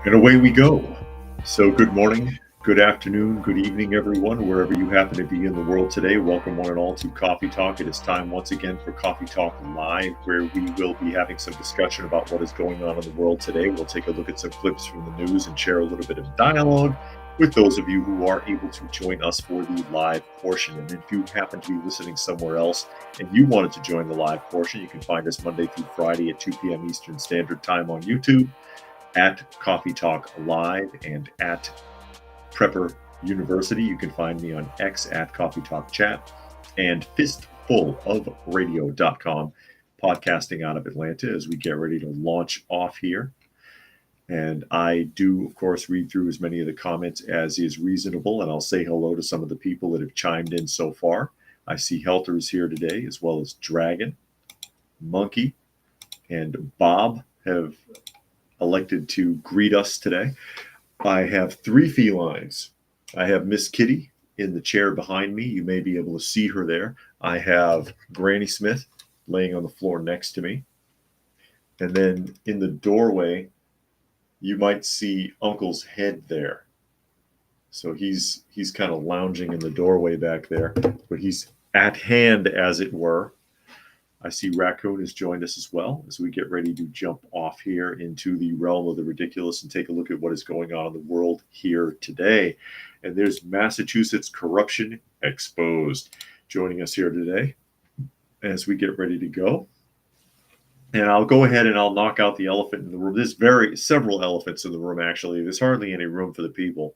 And away we go. So, good morning, good afternoon, good evening, everyone, wherever you happen to be in the world today. Welcome, one and all, to Coffee Talk. It is time once again for Coffee Talk Live, where we will be having some discussion about what is going on in the world today. We'll take a look at some clips from the news and share a little bit of dialogue with those of you who are able to join us for the live portion. And if you happen to be listening somewhere else and you wanted to join the live portion, you can find us Monday through Friday at 2 p.m. Eastern Standard Time on YouTube, at Coffee Talk Live, and at Prepper University. You can find me on X at Coffee Talk Chat, and fistfulofradio.com, podcasting out of Atlanta as we get ready to launch off here. And I do, of course, read through as many of the comments as is reasonable, and I'll say hello to some of the people that have chimed in so far. I see Helter is here today, as well as Dragon, Monkey, and Bob have elected to greet us today. I have three felines. I have Miss Kitty in the chair behind me. You may be able to see her there. I have Granny Smith laying on the floor next to me. And then in the doorway, you might see Uncle's head there. So he's kind of lounging in the doorway back there, but he's at hand, as it were. I see Raccoon has joined us as well as we get ready to jump off here into the realm of the ridiculous and take a look at what is going on in the world here today. And there's Massachusetts corruption exposed joining us here today as we get ready to go. And I'll go ahead and I'll knock out the elephant in the room. There's several elephants in the room, actually. There's hardly any room for the people.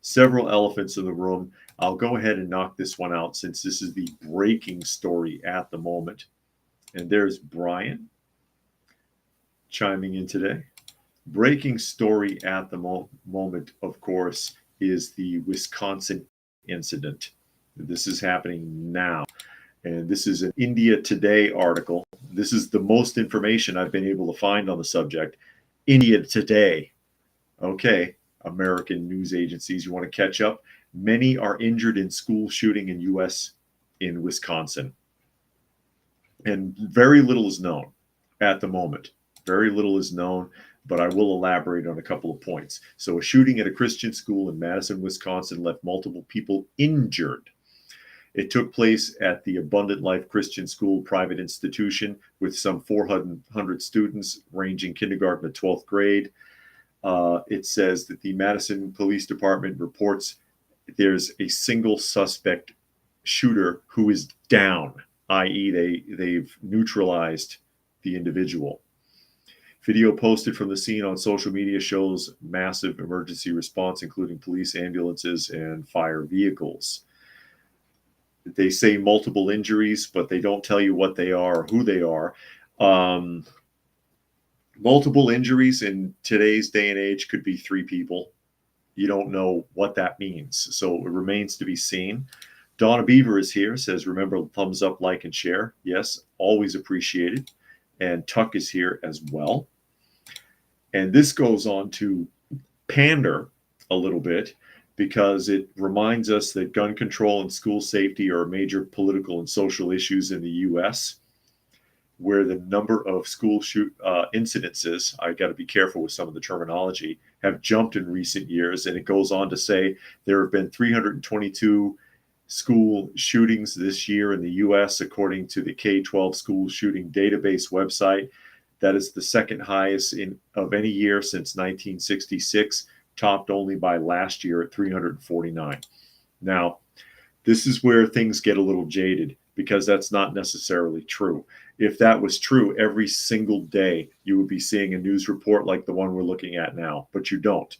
Several elephants in the room. I'll go ahead and knock this one out since this is the breaking story at the moment. And there's Brian chiming in today. Breaking story at the moment, of course, is the Wisconsin incident. This is happening now. And this is an India Today article. This is the most information I've been able to find on the subject. India Today. Okay, American news agencies, you want to catch up? Many are injured in school shooting in Wisconsin. And very little is known at the moment. Very little is known, but I will elaborate on a couple of points. So a shooting at a Christian school in Madison, Wisconsin left multiple people injured. It took place at the Abundant Life Christian School private institution with some 400 students ranging kindergarten to 12th grade. It says that the Madison Police Department reports there's a single suspect shooter who is down, i.e. they've neutralized the individual. Video posted from the scene on social media shows massive emergency response, including police, ambulances, and fire vehicles. They say multiple injuries, but they don't tell you what they are or who they are. Multiple injuries in today's day and age could be 3 people. You don't know what that means, so it remains to be seen. Donna Beaver is here, says, remember, thumbs up, like, and share. Yes, always appreciated. And Tuck is here as well. And this goes on to pander a little bit because it reminds us that gun control and school safety are major political and social issues in the U.S., where the number of school incidences, I got to be careful with some of the terminology, have jumped in recent years. And it goes on to say there have been 322 school shootings this year in the U.S., according to the K-12 school shooting database website. That is the second highest of any year since 1966, topped only by last year at 349. Now, this is where things get a little jaded because that's not necessarily true. If that was true, every single day you would be seeing a news report like the one we're looking at now, but you don't.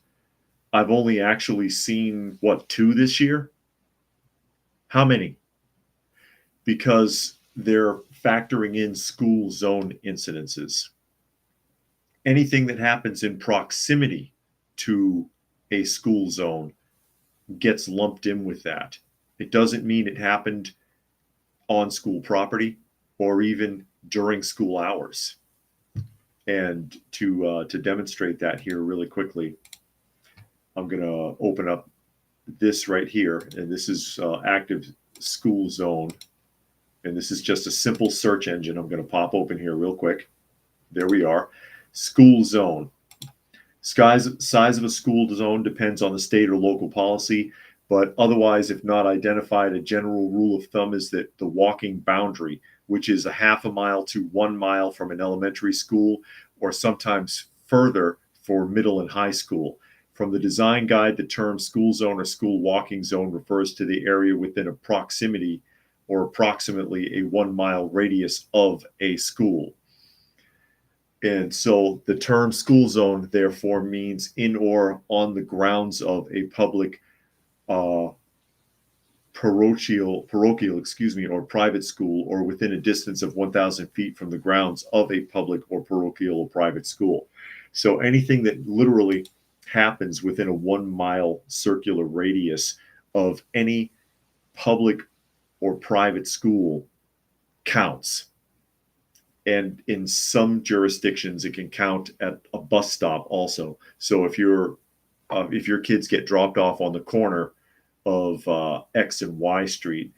I've only actually seen, 2 this year? How many? Because they're factoring in school zone incidences. Anything that happens in proximity to a school zone gets lumped in with that. It doesn't mean it happened on school property or even during school hours. And to demonstrate that here really quickly, I'm going to open up this right here, and this is active school zone, and this is just a simple search engine. I'm going to pop open here real quick. There we are, school zone. Size of a school zone depends on the state or local policy, but otherwise, if not identified, a general rule of thumb is that the walking boundary, which is a half a mile to 1 mile from an elementary school, or sometimes further for middle and high school. From the design guide, the term school zone or school walking zone refers to the area within a proximity or approximately a 1 mile radius of a school. And so the term school zone, therefore, means in or on the grounds of a public, parochial, or private school, or within a distance of 1,000 feet from the grounds of a public or parochial or private school. So anything that literally happens within a 1 mile circular radius of any public or private school counts. And in some jurisdictions, it can count at a bus stop also. So if your kids get dropped off on the corner of X and Y Street,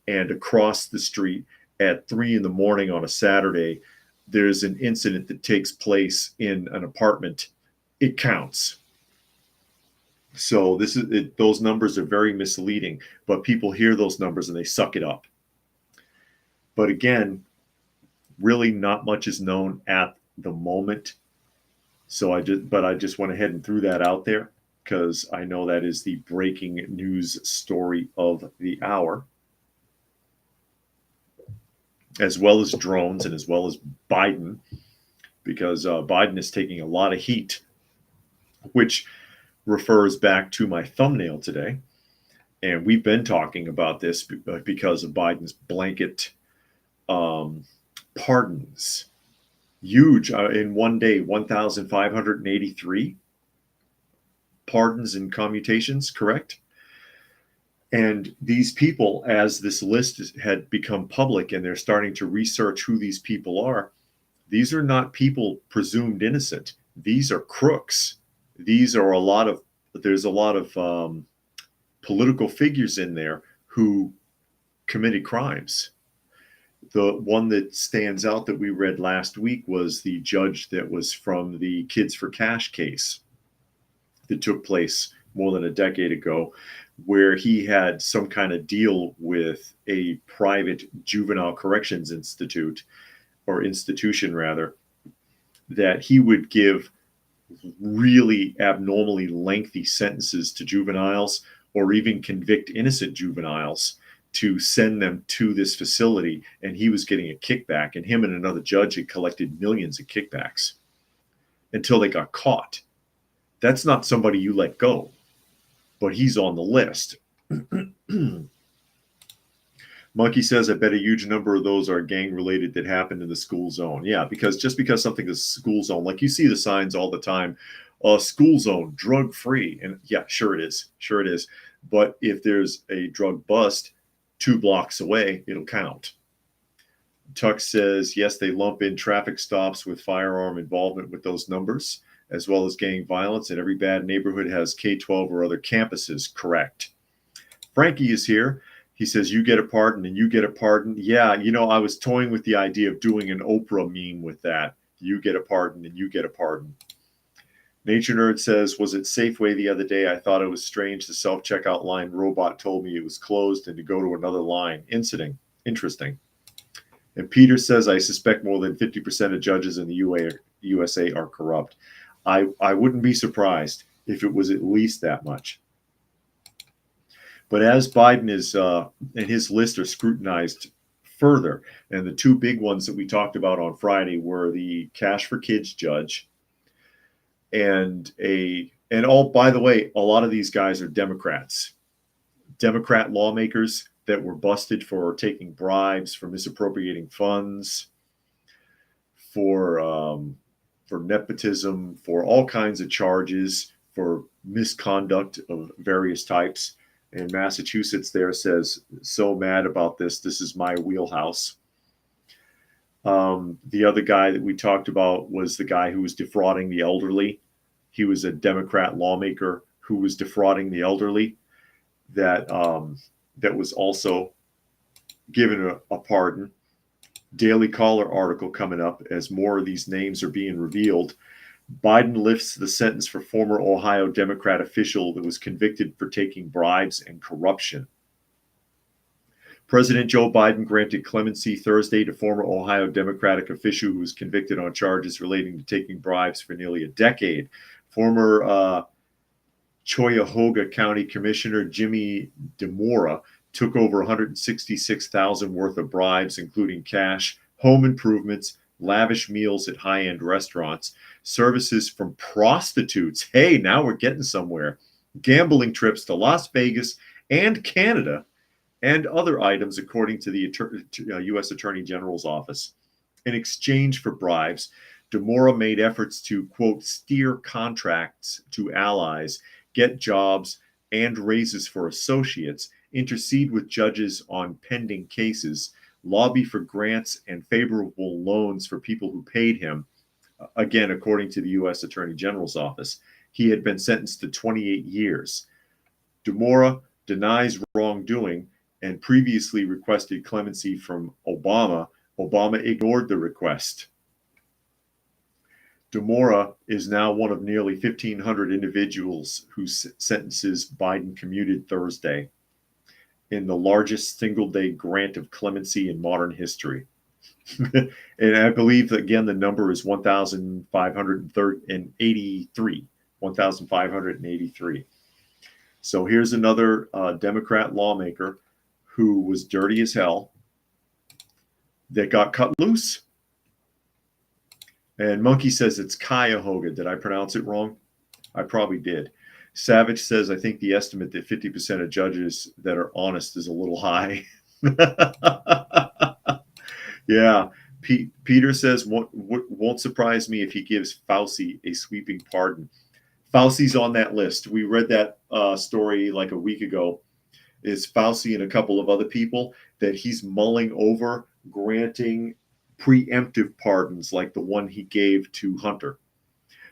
and across the street at 3 in the morning on a Saturday, there's an incident that takes place in an apartment, it counts. So those numbers are very misleading, but people hear those numbers and they suck it up. But again, really not much is known at the moment. So I just went ahead and threw that out there because I know that is the breaking news story of the hour, as well as drones and as well as Biden, because Biden is taking a lot of heat, which refers back to my thumbnail today. And we've been talking about this because of Biden's blanket pardons. Huge in one day, 1,583 pardons and commutations, correct? And these people, as this list had become public and they're starting to research who these people are, these are not people presumed innocent. These are crooks. There's a lot of political figures in there who committed crimes. The one that stands out that we read last week was the judge that was from the Kids for Cash case that took place more than a decade ago, where he had some kind of deal with a private juvenile corrections institution, that he would give really abnormally lengthy sentences to juveniles, or even convict innocent juveniles to send them to this facility, and he was getting a kickback, and him and another judge had collected millions of kickbacks until they got caught. That's not somebody you let go, but he's on the list. Monkey says, I bet a huge number of those are gang related that happened in the school zone. Yeah, because something is school zone, like you see the signs all the time, school zone, drug free. And yeah, sure it is. But if there's a drug bust 2 blocks away, it'll count. Tuck says, yes, they lump in traffic stops with firearm involvement with those numbers, as well as gang violence, and every bad neighborhood has K-12 or other campuses. Correct. Frankie is here. He says, you get a pardon and you get a pardon. Yeah, I was toying with the idea of doing an Oprah meme with that. You get a pardon and you get a pardon. Nature Nerd says, was it Safeway the other day? I thought it was strange. The self-checkout line robot told me it was closed and to go to another line. Interesting. And Peter says, I suspect more than 50% of judges in the USA are corrupt. I wouldn't be surprised if it was at least that much. But as Biden is and his list are scrutinized further, and the 2 big ones that we talked about on Friday were the Cash for Kids judge and by the way, a lot of these guys are Democrat lawmakers that were busted for taking bribes, for misappropriating funds, for nepotism, for all kinds of charges, for misconduct of various types. And Massachusetts there says, so mad about this. This is my wheelhouse. The other guy that we talked about was the guy who was defrauding the elderly. He was a Democrat lawmaker who was defrauding the elderly that was also given a pardon. Daily Caller article coming up as more of these names are being revealed. Biden lifts the sentence for former Ohio Democrat official that was convicted for taking bribes and corruption. President Joe Biden granted clemency Thursday to former Ohio Democratic official who was convicted on charges relating to taking bribes for nearly a decade. Former Cuyahoga County Commissioner Jimmy DeMora took over $166,000 worth of bribes, including cash, home improvements, lavish meals at high-end restaurants, services from prostitutes. Hey, now we're getting somewhere. Gambling trips to Las Vegas and Canada, and other items, according to the U.S. Attorney General's office. In exchange for bribes, DeMora made efforts to, quote, steer contracts to allies, get jobs and raises for associates, intercede with judges on pending cases, lobby for grants and favorable loans for people who paid him. Again, according to the U.S. Attorney General's office, he had been sentenced to 28 years. DeMora denies wrongdoing and previously requested clemency from Obama. Obama ignored the request. DeMora is now one of nearly 1,500 individuals whose sentences Biden commuted Thursday in the largest single-day grant of clemency in modern history. And I believe that, again, the number is 1,583. 1,583. So here's another Democrat lawmaker who was dirty as hell that got cut loose. And Monkey says it's Cuyahoga. Did I pronounce it wrong? I probably did. Savage says, I think the estimate that 50% of judges that are honest is a little high. Yeah. Peter says, won't surprise me if he gives Fauci a sweeping pardon. Fauci's on that list. We read that story like a week ago. Is Fauci and a couple of other people that he's mulling over granting preemptive pardons like the one he gave to Hunter,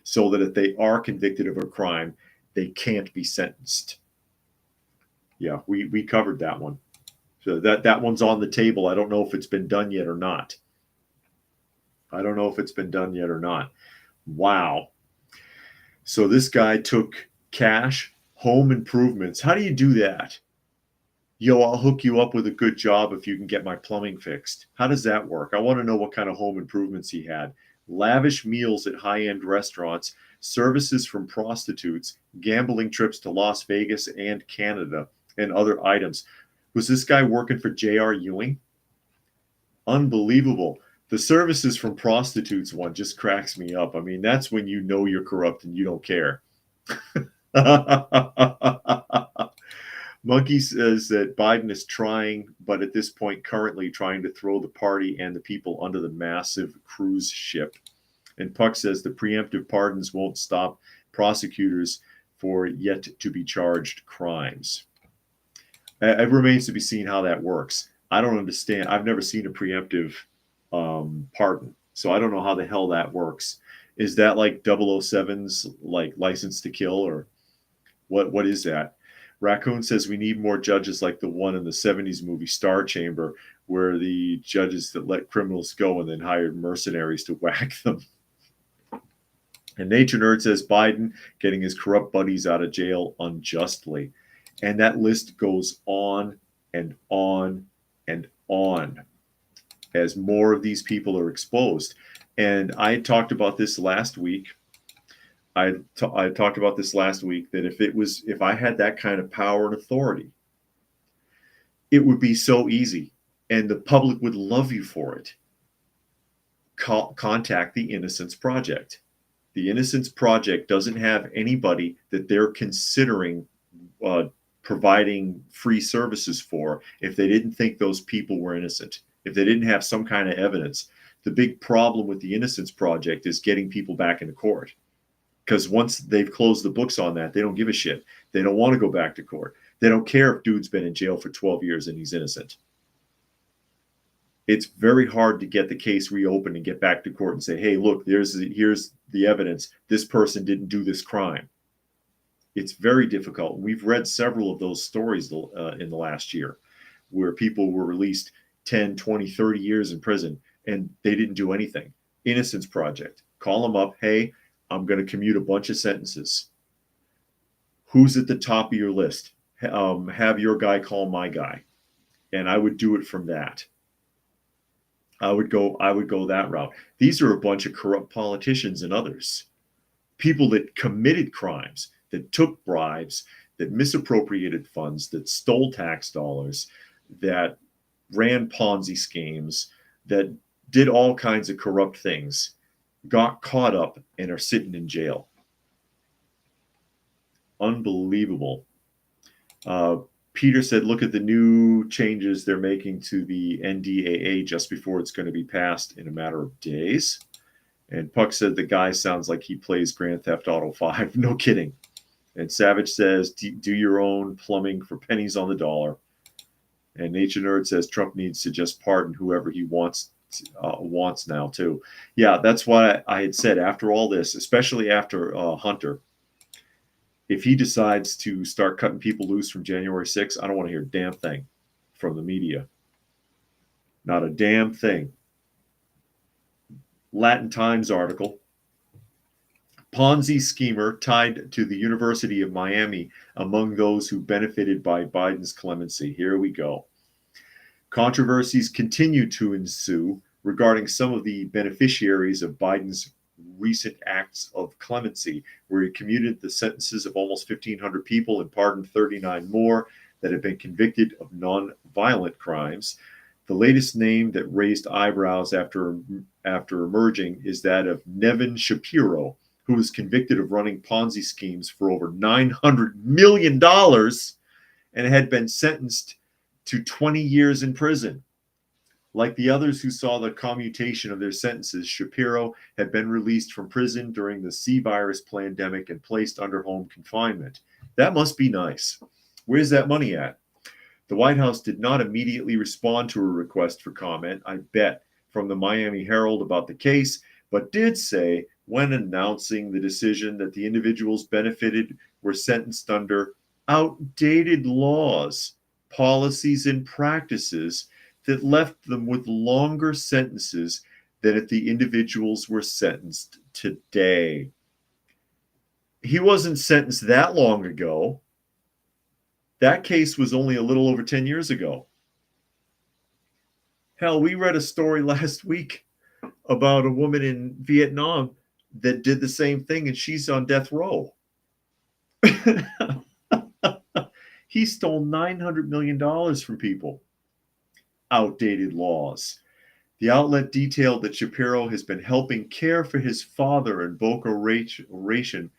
so that if they are convicted of a crime, they can't be sentenced. Yeah, we covered that one. So that one's on the table. I don't know if it's been done yet or not. Wow. So this guy took cash, home improvements. How do you do that? Yo, I'll hook you up with a good job if you can get my plumbing fixed. How does that work? I want to know what kind of home improvements he had. Lavish meals at high-end restaurants, services from prostitutes, gambling trips to Las Vegas and Canada, and other items. Was this guy working for J.R. Ewing? Unbelievable. The services from prostitutes one just cracks me up. I mean, that's when you know you're corrupt and you don't care. Monkey says that Biden is trying, but at this point currently trying to throw the party and the people under the massive cruise ship. And Puck says the preemptive pardons won't stop prosecutors for yet to be charged crimes. It remains to be seen how that works. I don't understand. I've never seen a preemptive pardon, so I don't know how the hell that works. Is that like 007's like License to Kill, or what is that? Raccoon says we need more judges like the one in the 70s movie Star Chamber, where the judges that let criminals go and then hired mercenaries to whack them. And Nature Nerd says Biden getting his corrupt buddies out of jail unjustly. And that list goes on and on and on as more of these people are exposed. And I talked about this last week. I talked about this last week, that if I had that kind of power and authority, it would be so easy and the public would love you for it. Contact the Innocence Project. The Innocence Project doesn't have anybody that they're considering providing free services for if they didn't think those people were innocent, if they didn't have some kind of evidence. The big problem with the Innocence Project is getting people back into court. Because once they've closed the books on that, they don't give a shit. They don't want to go back to court. They don't care if dude's been in jail for 12 years and he's innocent. It's very hard to get the case reopened and get back to court and say, hey, look, here's the evidence. This person didn't do this crime. It's very difficult. We've read several of those stories in the last year where people were released 10, 20, 30 years in prison and they didn't do anything. Innocence Project. Call them up. Hey, I'm going to commute a bunch of sentences. Who's at the top of your list? Have your guy call my guy. And I would do it from that. I would go that route. These are a bunch of corrupt politicians and others. People that committed crimes, that took bribes, that misappropriated funds, that stole tax dollars, that ran Ponzi schemes, that did all kinds of corrupt things, got caught up and are sitting in jail. Unbelievable. Peter said, look at the new changes they're making to the NDAA just before it's going to be passed in a matter of days. And Puck said, the guy sounds like he plays Grand Theft Auto 5. No kidding. And Savage says, do your own plumbing for pennies on the dollar. And Nature Nerd says, Trump needs to just pardon whoever he wants now, too. Yeah, that's why I had said after all this, especially after Hunter, if he decides to start cutting people loose from January 6th, I don't want to hear a damn thing from the media. Not a damn thing. Latin Times article. Ponzi schemer tied to the University of Miami among those who benefited by Biden's clemency. Here we go. Controversies continue to ensue regarding some of the beneficiaries of Biden's recent acts of clemency, where he commuted the sentences of almost 1,500 people and pardoned 39 more that have been convicted of non-violent crimes. The latest name that raised eyebrows after emerging is that of Nevin Shapiro, who was convicted of running Ponzi schemes for over $900 million and had been sentenced to 20 years in prison. Like the others who saw the commutation of their sentences, Shapiro had been released from prison during the C virus pandemic and placed under home confinement. That must be nice. Where's that money at? The White House did not immediately respond to a request for comment, I bet, from the Miami Herald about the case, but did say when announcing the decision that the individuals benefited were sentenced under outdated laws, policies, and practices that left them with longer sentences than if the individuals were sentenced today. He wasn't sentenced that long ago. That case was only a little over 10 years ago. Hell, we read a story last week about a woman in Vietnam that did the same thing, and she's on death row. He stole $900 million from people. Outdated laws. The outlet detailed that Shapiro has been helping care for his father in Boca Raton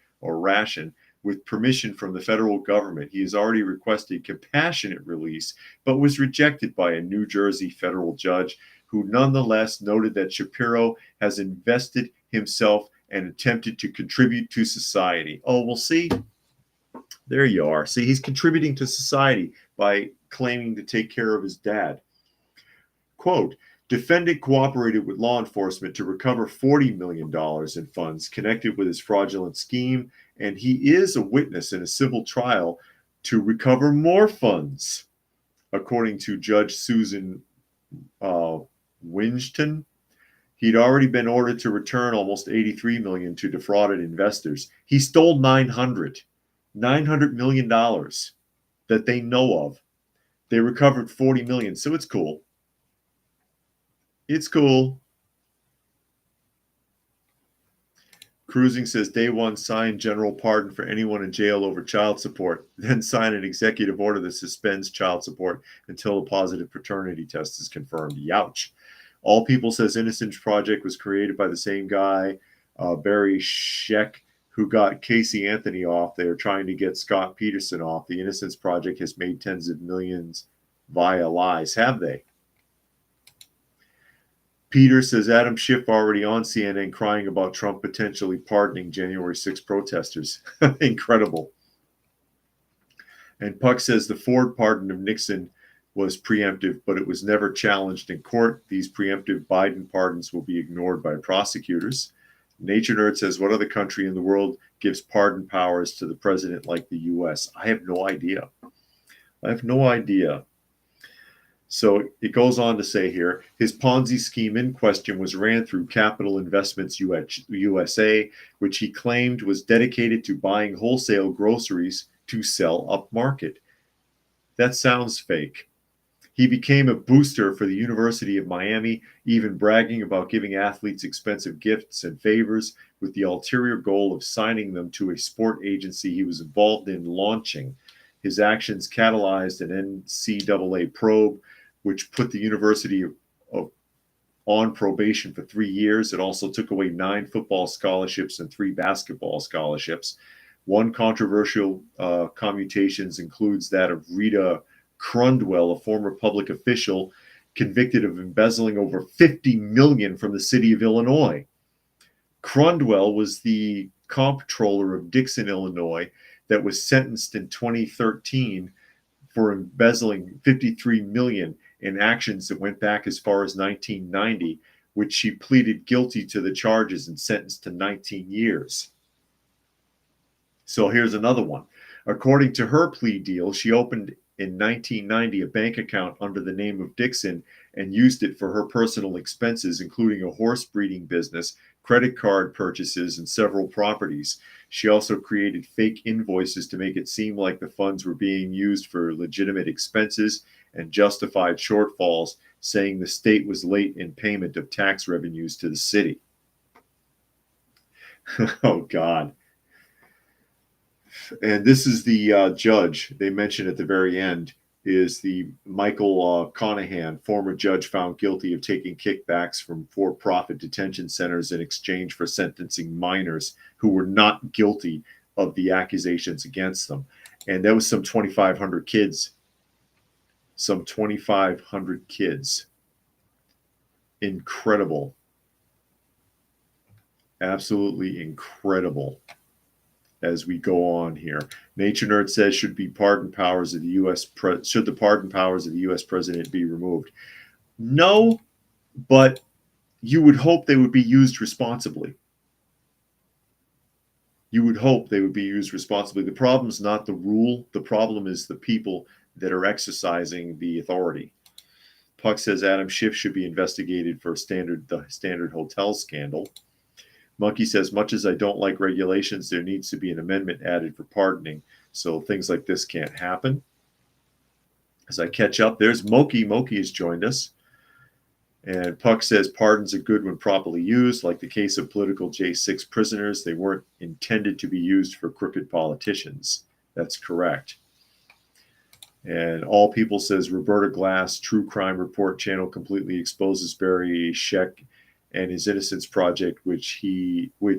with permission from the federal government. He has already requested compassionate release, but was rejected by a New Jersey federal judge who nonetheless noted that Shapiro has invested himself and attempted to contribute to society. Oh, well, see, there you are. See, he's contributing to society by claiming to take care of his dad. Quote, defendant cooperated with law enforcement to recover $40 million in funds connected with his fraudulent scheme, and he is a witness in a civil trial to recover more funds, according to Judge Susan Winston. He'd already been ordered to return almost $83 million to defrauded investors. He stole $900 million that they know of. They recovered $40 million, so it's cool. It's cool. Cruising says, day one, sign general pardon for anyone in jail over child support, then sign an executive order that suspends child support until a positive paternity test is confirmed. Youch. All People says Innocence Project was created by the same guy, Barry Scheck, who got Casey Anthony off. They are trying to get Scott Peterson off. The Innocence Project has made tens of millions via lies. Have they? Peter says Adam Schiff already on CNN crying about Trump potentially pardoning January 6 protesters. Incredible. And Puck says the Ford pardon of Nixon was preemptive, but it was never challenged in court. These preemptive Biden pardons will be ignored by prosecutors. Nature Nerd says, what other country in the world gives pardon powers to the president like the U.S.? I have no idea. So it goes on to say here, his Ponzi scheme in question was ran through Capital Investments USA, which he claimed was dedicated to buying wholesale groceries to sell upmarket. That sounds fake. He became a booster for the University of Miami, even bragging about giving athletes expensive gifts and favors with the ulterior goal of signing them to a sport agency he was involved in launching. His actions catalyzed an NCAA probe, which put the university on probation for 3 years. It also took away 9 football scholarships and 3 basketball scholarships. One controversial commutations includes that of Rita Crundwell, a former public official convicted of embezzling over $50 million from the city of Illinois. Crundwell was the comptroller of Dixon, Illinois, that was sentenced in 2013 for embezzling $53 million in actions that went back as far as 1990, which she pleaded guilty to the charges and sentenced to 19 years. So here's another one. According to her plea deal, she opened in 1990 a bank account under the name of Dixon and used it for her personal expenses, including a horse breeding business, credit card purchases, and several properties. She also created fake invoices to make it seem like the funds were being used for legitimate expenses and justified shortfalls, saying the state was late in payment of tax revenues to the city. Oh, God. And this is the judge they mentioned at the very end is the Michael Conahan, former judge found guilty of taking kickbacks from for-profit detention centers in exchange for sentencing minors who were not guilty of the accusations against them. And that was some 2,500 kids. Some 2,500 kids. Incredible. Absolutely incredible. As we go on here, Nature Nerd says should the pardon powers of the U.S. president be removed? No, but you would hope they would be used responsibly. You would hope they would be used responsibly. The problem is not the rule. The problem is the people that are exercising the authority. Puck says Adam Schiff should be investigated for the Standard Hotel scandal. Monkey says, much as I don't like regulations, there needs to be an amendment added for pardoning, so things like this can't happen. As I catch up, there's Moki. Moki has joined us. And Puck says, pardons are good when properly used, like the case of political J6 prisoners. They weren't intended to be used for crooked politicians. That's correct. And All People says, Roberta Glass, True Crime Report channel completely exposes Barry Scheck and his Innocence Project, which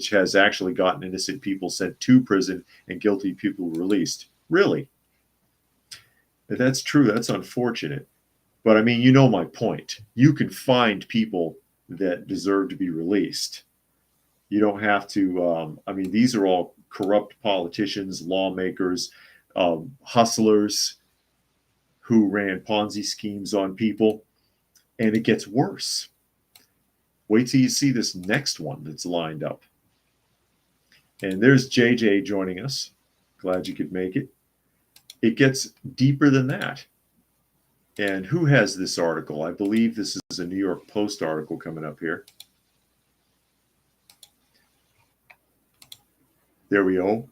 has actually gotten innocent people sent to prison and guilty people released. Really? If that's true, that's unfortunate. But I mean, you know my point. You can find people that deserve to be released. You don't have to, these are all corrupt politicians, lawmakers, hustlers who ran Ponzi schemes on people. And it gets worse. Wait till you see this next one that's lined up. And there's JJ joining us. Glad you could make it. It gets deeper than that. And who has this article? I believe this is a New York Post article coming up here. There we go.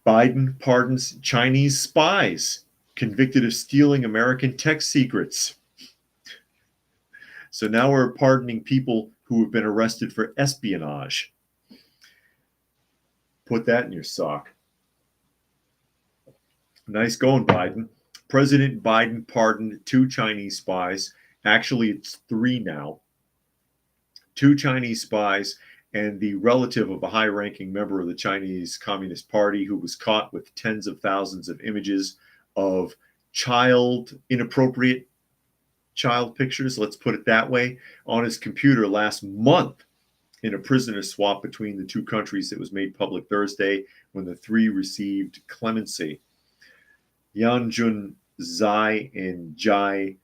Biden pardons Chinese spies convicted of stealing American tech secrets. So now we're pardoning people who have been arrested for espionage. Put that in your sock. Nice going, Biden. President Biden pardoned 2 Chinese spies. Actually, it's 3 now. 2 Chinese spies and the relative of a high-ranking member of the Chinese Communist Party who was caught with tens of thousands of images of inappropriate child pictures, let's put it that way, on his computer last month in a prisoner swap between the 2 countries that was made public Thursday when the 3 received clemency. Yan Jun Zai and Jai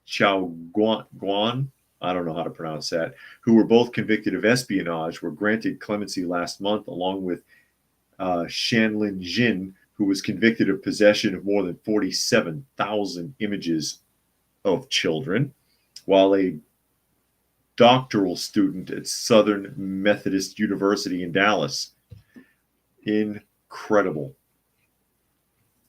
Chaoguan, I don't know how to pronounce that, who were both convicted of espionage, were granted clemency last month, along with Shanlin Jin, who was convicted of possession of more than 47,000 images of children, while a doctoral student at Southern Methodist University in Dallas. Incredible.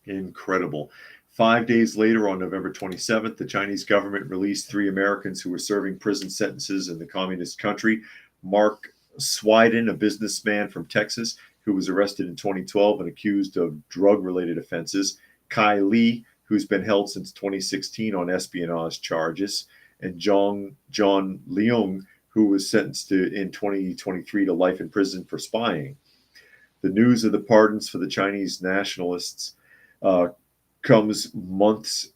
Incredible. 5 days later, on November 27th, the Chinese government released 3 Americans who were serving prison sentences in the communist country. Mark Swiden, a businessman from Texas, who was arrested in 2012 and accused of drug-related offenses. Kai Li, who's been held since 2016 on espionage charges. And John Leung, who was sentenced in 2023 to life in prison for spying. The news of the pardons for the Chinese nationalists comes months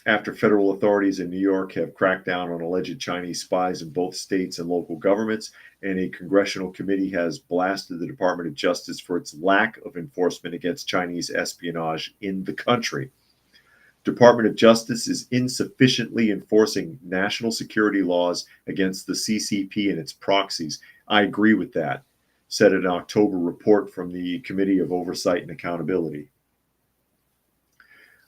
after federal authorities in New York have cracked down on alleged Chinese spies in both states and local governments, and a congressional committee has blasted the Department of Justice for its lack of enforcement against Chinese espionage in the country. Department of Justice is insufficiently enforcing national security laws against the CCP and its proxies. I agree with that, said an October report from the Committee of Oversight and Accountability.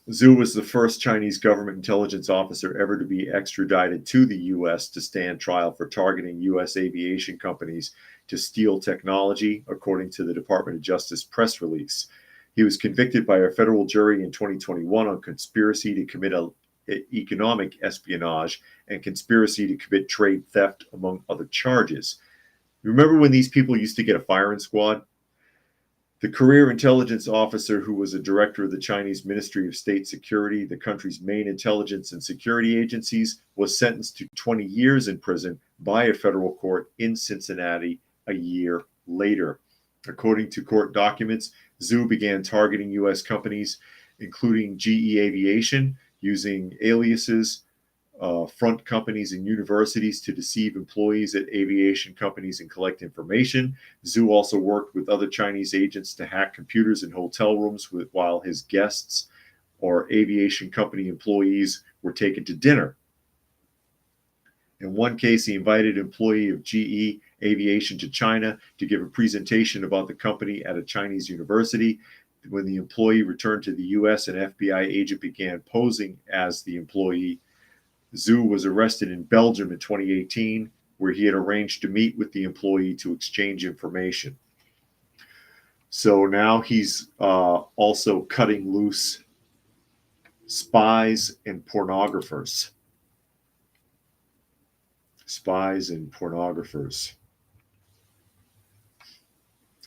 Zhu was the first Chinese government intelligence officer ever to be extradited to the U.S. to stand trial for targeting U.S. aviation companies to steal technology, according to the Department of Justice press release. He was convicted by a federal jury in 2021 on conspiracy to commit economic espionage and conspiracy to commit trade theft, among other charges. Remember when these people used to get a firing squad? The career intelligence officer, who was a director of the Chinese Ministry of State Security, the country's main intelligence and security agencies, was sentenced to 20 years in prison by a federal court in Cincinnati a year later. According to court documents, Zhu began targeting U.S. companies, including GE Aviation, using aliases, front companies and universities to deceive employees at aviation companies and collect information. Zhu also worked with other Chinese agents to hack computers in hotel rooms while his guests or aviation company employees were taken to dinner. In one case, he invited an employee of GE Aviation to China to give a presentation about the company at a Chinese university. When the employee returned to the U.S., an FBI agent began posing as the employee. Zhu was arrested in Belgium in 2018, where he had arranged to meet with the employee to exchange information. So now he's also cutting loose spies and pornographers. Spies and pornographers.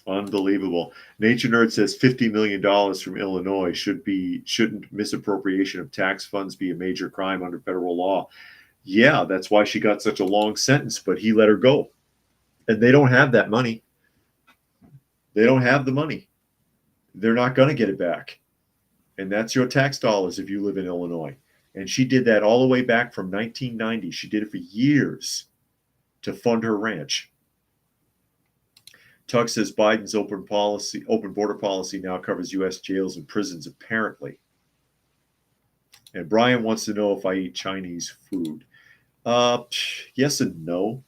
Unbelievable. Nature Nerd says $50 million from Illinois shouldn't misappropriation of tax funds be a major crime under federal law. Yeah, that's why she got such a long sentence, but he let her go. And they don't have that money. They don't have the money. They're not going to get it back. And that's your tax dollars if you live in Illinois. And she did that all the way back from 1990. She did it for years to fund her ranch. Tuck says Biden's open border policy now covers U.S. jails and prisons, apparently. And Brian wants to know if I eat Chinese food. Yes and no.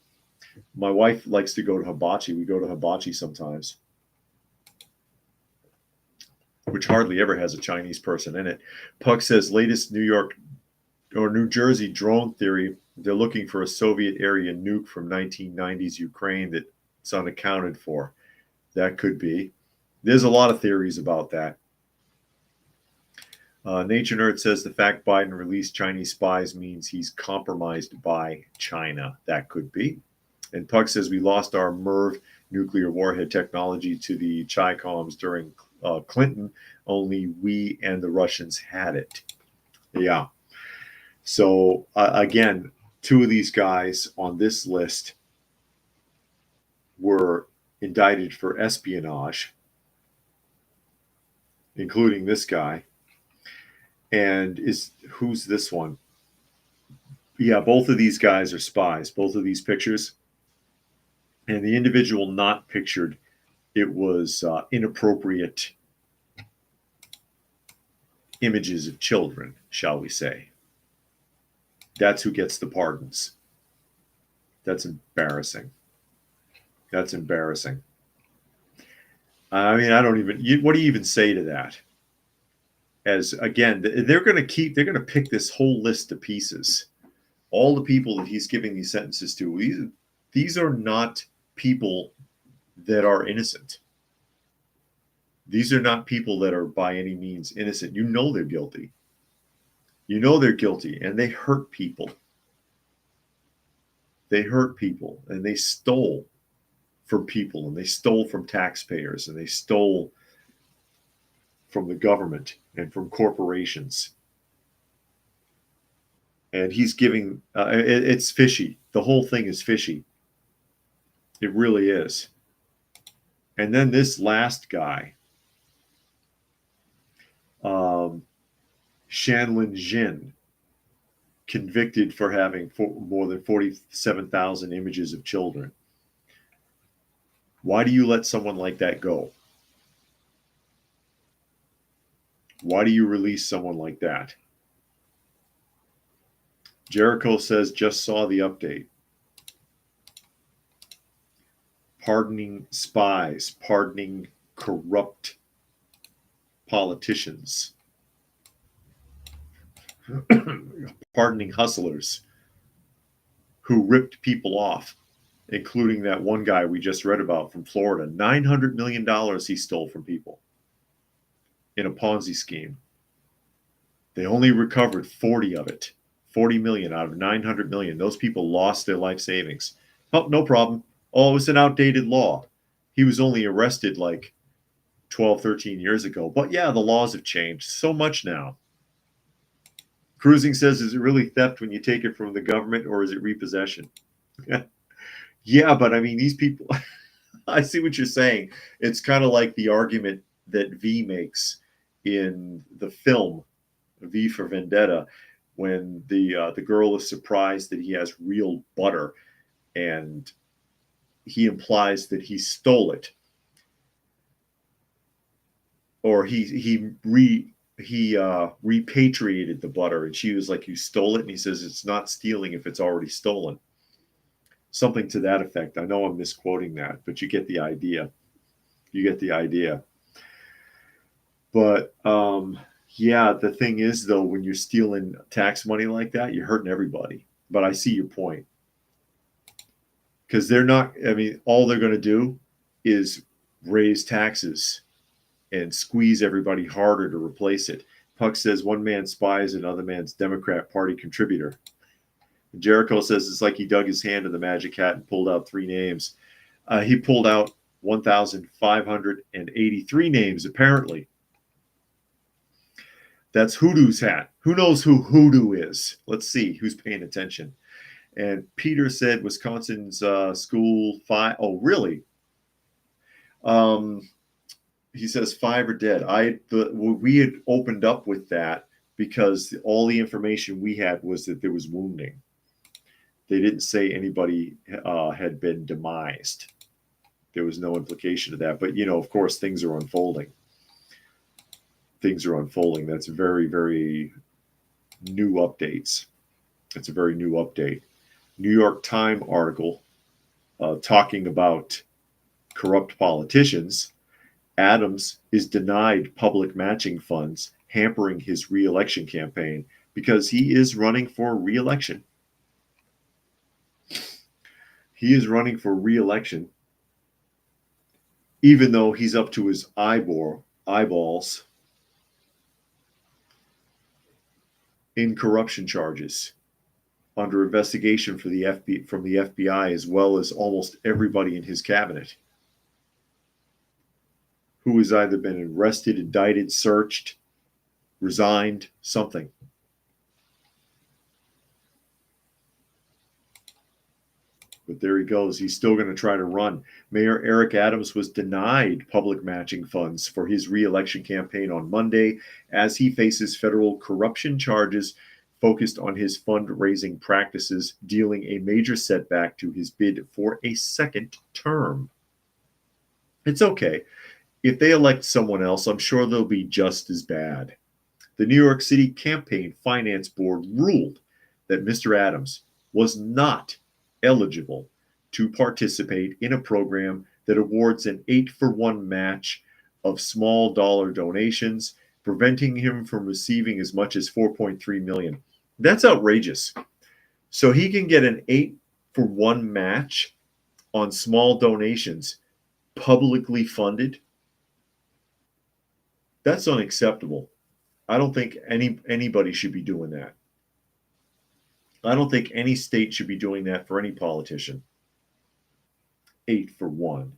My wife likes to go to hibachi. We go to hibachi sometimes, which hardly ever has a Chinese person in it. Puck says latest New Jersey drone theory. They're looking for a Soviet-era nuke from 1990s Ukraine that's unaccounted for. That could be. There's a lot of theories about that. Nature Nerd says the fact Biden released Chinese spies means he's compromised by China. That could be. And Puck says we lost our MERV nuclear warhead technology to the Chi-Coms during Clinton. Only we and the Russians had it. Yeah. So again, 2 of these guys on this list were indicted for espionage, including this guy. And who's this one? Yeah, both of these guys are spies, both of these pictures. And the individual not pictured, it was inappropriate images of children, shall we say. That's who gets the pardons. That's embarrassing. That's embarrassing. I mean, I don't even, what do you even say to that? as again, they're going to pick this whole list to pieces. All the people that he's giving these sentences to, these are not people that are innocent. These are not people that are by any means innocent. You know they're guilty. You know they're guilty, and they hurt people. They hurt people, and they stole from people, and they stole from taxpayers, and they stole from the government and from corporations. And he's giving, it's fishy. The whole thing is fishy. It really is. And then this last guy, Shanlin Jin, convicted for having more than 47,000 images of children. Why do you let someone like that go? Why do you release someone like that? Jericho says, just saw the update. Pardoning spies, pardoning corrupt politicians, pardoning hustlers who ripped people off, including that one guy we just read about from Florida. $900 million he stole from people in a Ponzi scheme. They only recovered 40 of it, 40 million out of 900 million. Those people lost their life savings. Oh, no problem. Oh, it was an outdated law. He was only arrested like 12, 13 years ago. But yeah, the laws have changed so much now. Cruising says, is it really theft when you take it from the government, or is it repossession? Yeah, but I mean, these people, I see what you're saying. It's kind of like the argument that V makes in the film V for Vendetta, when the girl is surprised that he has real butter, and he implies that he stole it, or he repatriated the butter, and she was like, you stole it, and he says it's not stealing if it's already stolen. Something to that effect. I know I'm misquoting that, but you get the idea. You get the idea. But yeah, the thing is, though, when you're stealing tax money like that, you're hurting everybody. But I see your point. Because they're not, I mean, all they're going to do is raise taxes and squeeze everybody harder to replace it. Puck says one man's spy is another man's Democrat Party contributor. Jericho says it's like he dug his hand in the magic hat and pulled out 3 names. He pulled out 1,583 names, apparently. That's Hoodoo's hat. Who knows who Hoodoo is? Let's see who's paying attention. And Peter said Wisconsin's school 5. Oh, really? He says 5 are dead. We had opened up with that because all the information we had was that there was wounding. They didn't say anybody had been demised. There was no implication of that. But, you know, of course, things are unfolding. Things are unfolding. That's very, very new updates. It's a very new update. New York Times article talking about corrupt politicians. Adams is denied public matching funds, hampering his re-election campaign because he is running for re-election. He is running for re-election, even though he's up to his eyeballs in corruption charges, under investigation from the FBI, as well as almost everybody in his cabinet, who has either been arrested, indicted, searched, resigned, something. But there he goes. He's still going to try to run. Mayor Eric Adams was denied public matching funds for his re-election campaign on Monday as he faces federal corruption charges focused on his fundraising practices, dealing a major setback to his bid for a second term. It's okay. If they elect someone else, I'm sure they'll be just as bad. The New York City Campaign Finance Board ruled that Mr. Adams was not eligible to participate in a program that awards an 8-for-1 match of small dollar donations preventing him from receiving as much as 4.3 million. That's outrageous. So he can get an 8-for-1 match on small donations, publicly funded. That's unacceptable. I don't think anybody should be doing that. I don't think any state should be doing that for any politician. 8-for-1.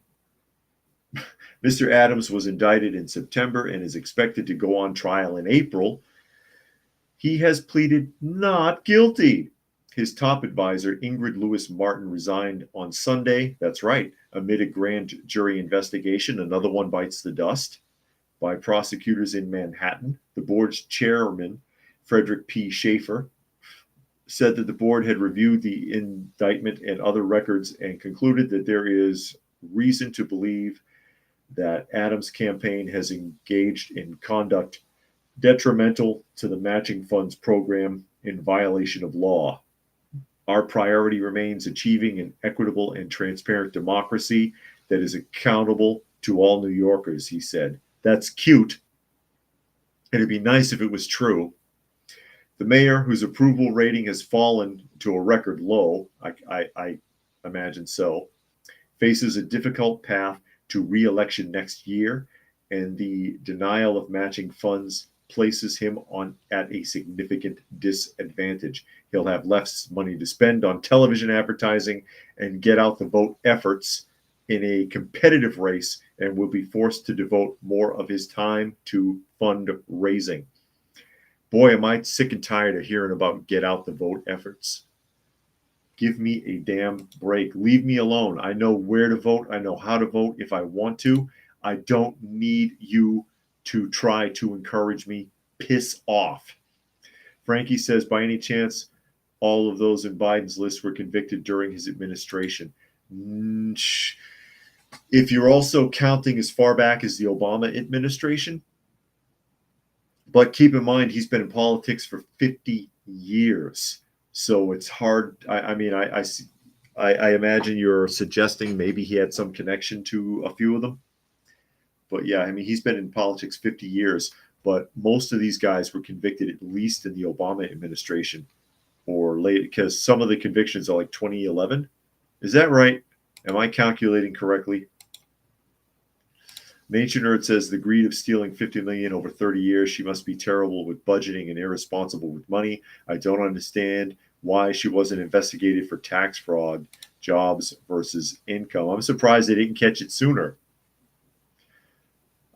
Mr. Adams was indicted in September and is expected to go on trial in April. He has pleaded not guilty. His top advisor, Ingrid Lewis Martin, resigned on Sunday. That's right, amid a grand jury investigation. Another one bites the dust by prosecutors in Manhattan. The board's chairman, Frederick P. Schaefer, said that the board had reviewed the indictment and other records and concluded that there is reason to believe that Adams' campaign has engaged in conduct detrimental to the matching funds program in violation of law. Our priority remains achieving an equitable and transparent democracy that is accountable to all New Yorkers, he said. That's cute. It'd be nice if it was true. The mayor, whose approval rating has fallen to a record low, I imagine so, faces a difficult path to re-election next year, and the denial of matching funds places him at a significant disadvantage. He'll have less money to spend on television advertising and get out the vote efforts in a competitive race, and will be forced to devote more of his time to fundraising. Boy, am I sick and tired of hearing about get out the vote efforts. Give me a damn break. Leave me alone. I know where to vote. I know how to vote if I want to. I don't need you to try to encourage me. Piss off. Frankie says, by any chance, all of those in Biden's list were convicted during his administration? If you're also counting as far back as the Obama administration, but keep in mind, he's been in politics for 50 years. So it's hard. I imagine you're suggesting maybe he had some connection to a few of them. But yeah, I mean, he's been in politics 50 years, but most of these guys were convicted at least in the Obama administration or late, because some of the convictions are like 2011. Is that right? Am I calculating correctly? Nature Nerd says the greed of stealing 50 million over 30 years. She must be terrible with budgeting and irresponsible with money. I don't understand why she wasn't investigated for tax fraud, jobs versus income. I'm surprised they didn't catch it sooner.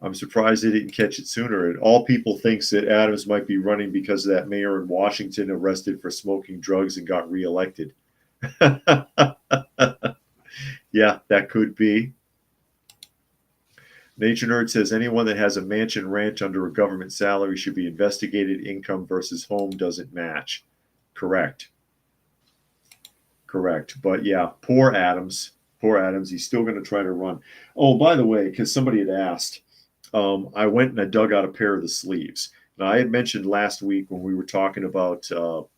And all people thinks that Adams might be running because of that mayor in Washington arrested for smoking drugs and got reelected. Yeah, that could be. Nature Nerd says anyone that has a mansion ranch under a government salary should be investigated. Income versus home doesn't match. Correct. But yeah, poor Adams. He's still going to try to run. Oh, by the way, because somebody had asked, I went and I dug out a pair of the sleeves. Now, I had mentioned last week when we were talking about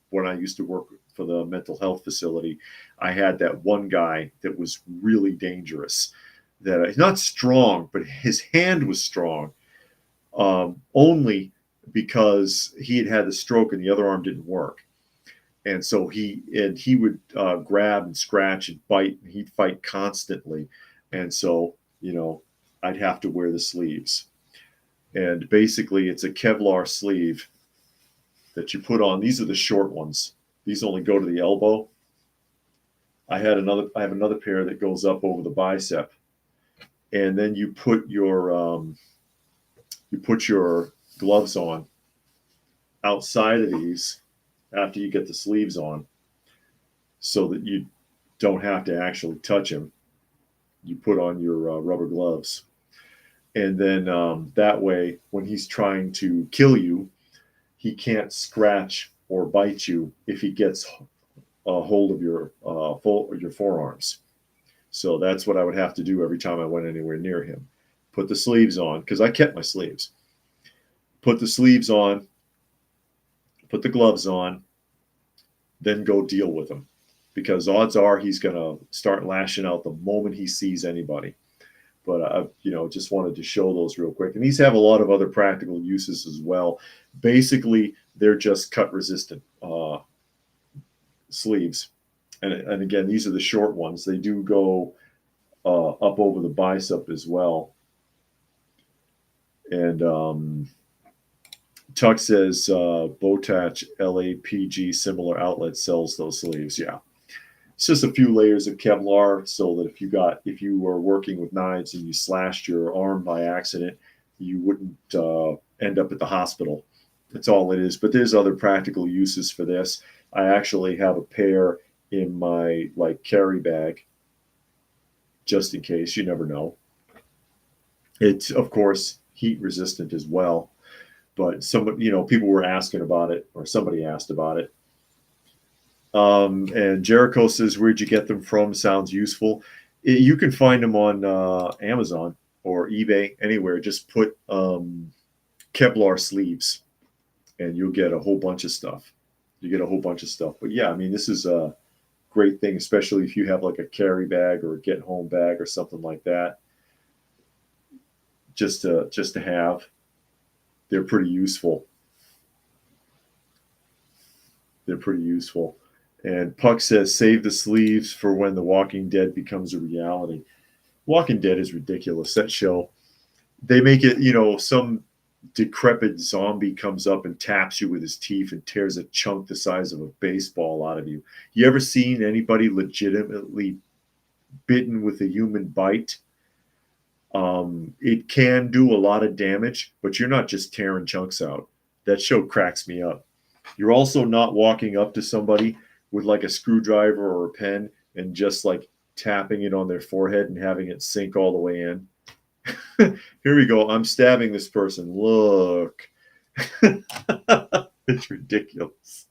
when I used to work for the mental health facility, I had that one guy that was really dangerous. That he's not strong, but his hand was strong, only because he had had the stroke and the other arm didn't work. And so he would grab and scratch and bite, and he'd fight constantly. And so, I'd have to wear the sleeves. And basically, it's a Kevlar sleeve that you put on. These are the short ones. These only go to the elbow. I have another pair that goes up over the bicep. And then you put your gloves on outside of these after you get the sleeves on, so that you don't have to actually touch him. You put on your rubber gloves, and then that way, when he's trying to kill you, he can't scratch or bite you if he gets a hold of your forearms. So that's what I would have to do every time I went anywhere near him. Put the sleeves on, because I kept my sleeves. Put the sleeves on, put the gloves on, then go deal with him. Because odds are he's going to start lashing out the moment he sees anybody. but I, just wanted to show those real quick. And these have a lot of other practical uses as well. Basically, they're just cut resistant sleeves. And again, these are the short ones. They do go up over the bicep as well. And Tuck says Botach LAPG similar outlet sells those sleeves. Yeah, it's just a few layers of Kevlar so that if you were working with knives and you slashed your arm by accident, you wouldn't end up at the hospital. That's all it is. But there's other practical uses for this. I actually have a pair in my carry bag, just in case. You never know. It's of course heat resistant as well. But people were asking about it, or somebody asked about it. And Jericho says, "Where'd you get them from? Sounds useful." You can find them on Amazon or eBay, anywhere. Just put Kevlar sleeves, and you'll get a whole bunch of stuff. But yeah, I mean, this is a great thing, especially if you have like a carry bag or a get home bag or something like that. Just to have. They're pretty useful. And Puck says, save the sleeves for when The Walking Dead becomes a reality. Walking Dead is ridiculous. That show, they make it, some decrepit zombie comes up and taps you with his teeth and tears a chunk the size of a baseball out of you. You ever seen anybody legitimately bitten with a human bite? It can do a lot of damage, but you're not just tearing chunks out. That show cracks me up. You're also not walking up to somebody with like a screwdriver or a pen and just like tapping it on their forehead and having it sink all the way in. Here we go. I'm stabbing this person. Look. It's ridiculous.